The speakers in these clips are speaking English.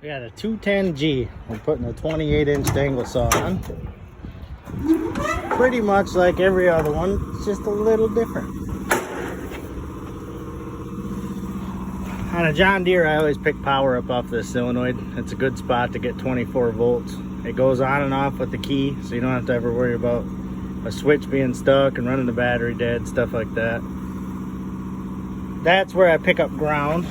We got a 210G. We're putting a 28-inch dangle saw on. Pretty much like every other one, it's just a little different. On a John Deere, I always pick power up off this solenoid. It's a good spot to get 24 volts. It goes on and off with the key, so you don't have to ever worry about a switch being stuck and running the battery dead, stuff like that. That's where I pick up ground.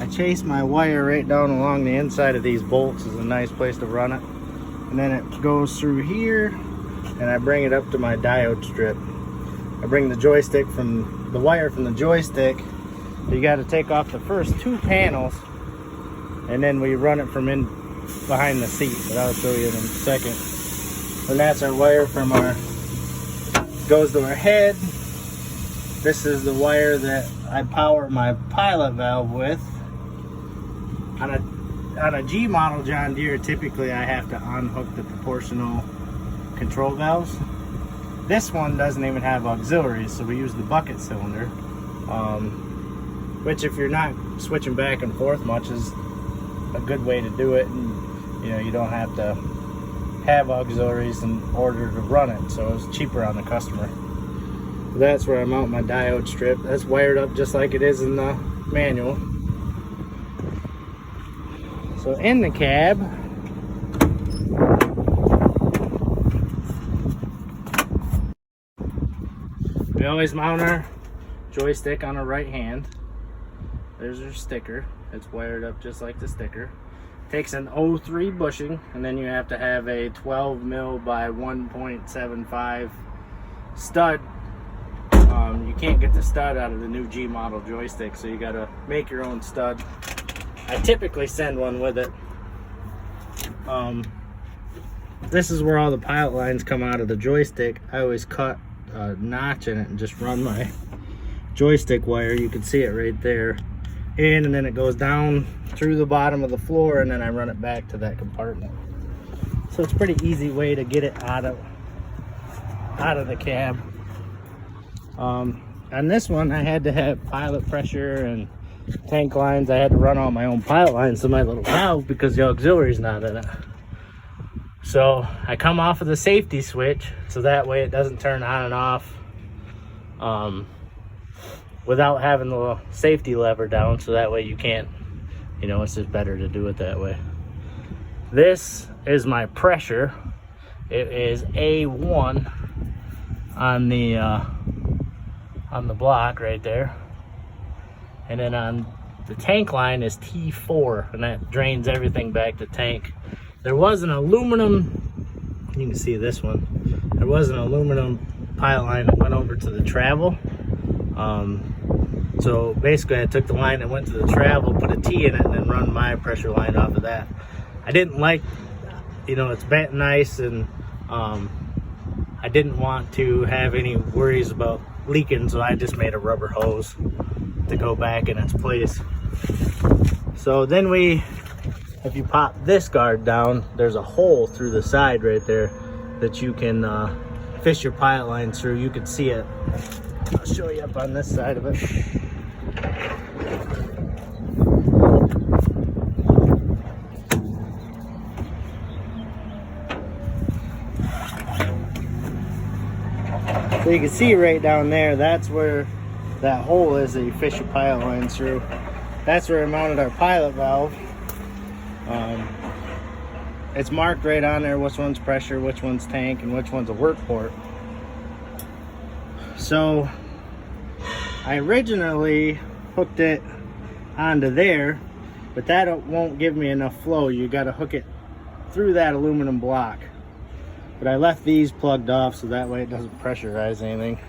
I chase my wire right down along the inside of these bolts is a nice place to run it. And then it goes through here and I bring it up to my diode strip. I bring the joystick from the wire from the joystick. You got to take off the first two panels and then we run it from in behind the seat, but I'll show you in a second. And that's our wire from our, goes to our head. This is the wire that I power my pilot valve with. On a G model John Deere, typically I have to unhook the proportional control valves. This one doesn't even have auxiliaries, so we use the bucket cylinder, which if you're not switching back and forth much is a good way to do it, and you know, you don't have to have auxiliaries in order to run it, so it's cheaper on the customer. That's where I mount my diode strip. That's wired up just like it is in the manual. So in the cab, we always mount our joystick on our right hand. There's our sticker. It's wired up just like the sticker. Takes an 03 bushing, and then you have to have a 12 mil by 1.75 stud. You can't get the stud out of the new G model joystick, so you gotta make your own stud. I typically send one with it. This is where all the pilot lines come out of the joystick. I always cut a notch in it and just run my joystick wire. You can see it right there in, and then it goes down through the bottom of the floor, and then I run it back to that compartment. So it's a pretty easy way to get it out of the cab. On this one I had to have pilot pressure and tank lines. I had to run all my own pilot lines to my little valve because the auxiliary's not in it. So I come off of the safety switch so that way it doesn't turn on and off without having the safety lever down, so that way you can't, you know, it's just better to do it that way. This is my pressure. It is A1 on the block right there, and then on the tank line is T4, and that drains everything back to tank. There was an aluminum, you can see this one, there was an aluminum pilot line that went over to the travel. So basically I took the line that went to the travel, put a T in it, and then run my pressure line off of that. I didn't like, you know, it's bent nice, and I didn't want to have any worries about leaking, so I just made a rubber hose to go back in its place. So then if you pop this guard down, there's a hole through the side right there that you can fish your pilot line through. You can see it. I'll show you up on this side of it. So you can see right down there, that's where that hole is that you fish your pilot line through. That's where I mounted our pilot valve. It's marked right on there which one's pressure, which one's tank, and which one's a work port. So I originally hooked it onto there, but that won't give me enough flow. You got to hook it through that aluminum block. But I left these plugged off so that way it doesn't pressurize anything.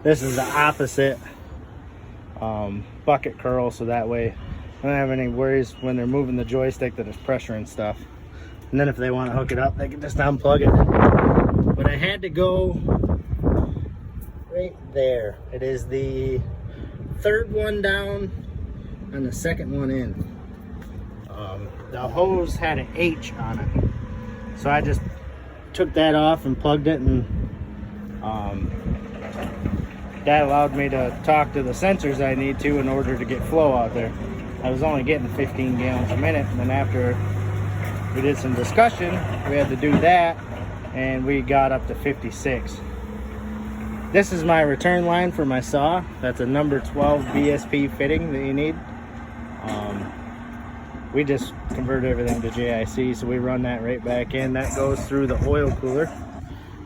This is the opposite bucket curl, so that way I don't have any worries when they're moving the joystick that there's pressure and stuff. And then if they want to hook it up, they can just unplug it. But I had to go right there. It is the third one down and the second one in. The hose had an H on it, so I just took that off and plugged it, and that allowed me to talk to the sensors I need to in order to get flow out there. I was only getting 15 gallons a minute, and then after we did some discussion, we had to do that, and we got up to 56. This is my return line for my saw. That's a number 12 BSP fitting that you need. We just converted everything to JIC, so we run that right back in. That goes through the oil cooler.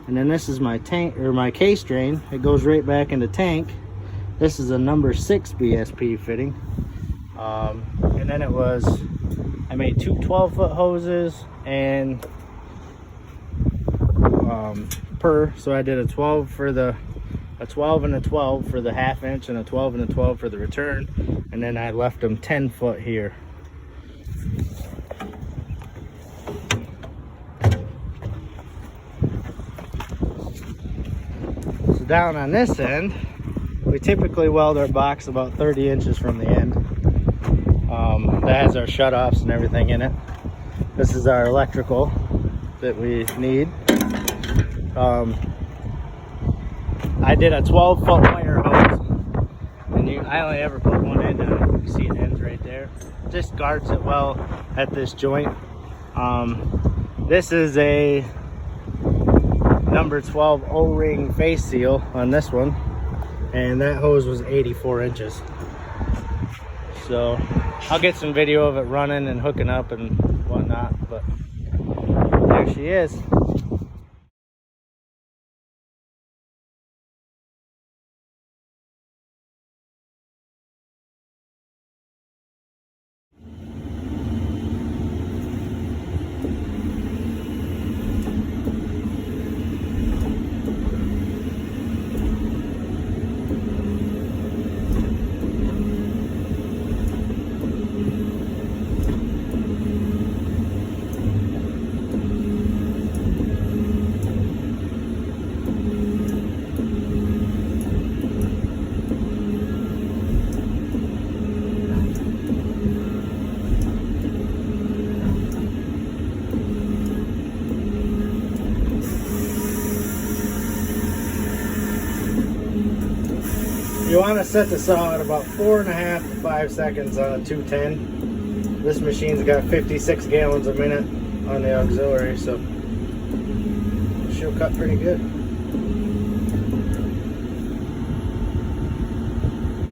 And then this is my tank, or my case drain. It goes right back in the tank. This is a number 6 BSP fitting. And then I made two 12-foot hoses and so I did a 12 and a 12 for the 1/2 inch, and a 12 and a 12 for the return. And then I left them 10 foot here. So down on this end, we typically weld our box about 30 inches from the end. That has our shutoffs and everything in it. This is our electrical that we need. I did a 12-foot wire hose, and I only ever put one end on it. You see it ends right there. Just guards it well at this joint. This is a number 12 O-ring face seal on this one, and that hose was 84 inches. So I'll get some video of it running and hooking up and whatnot, but there she is. You want to set the saw at about 4.5 to 5 seconds on a 210. This machine's got 56 gallons a minute on the auxiliary, so she'll cut pretty good.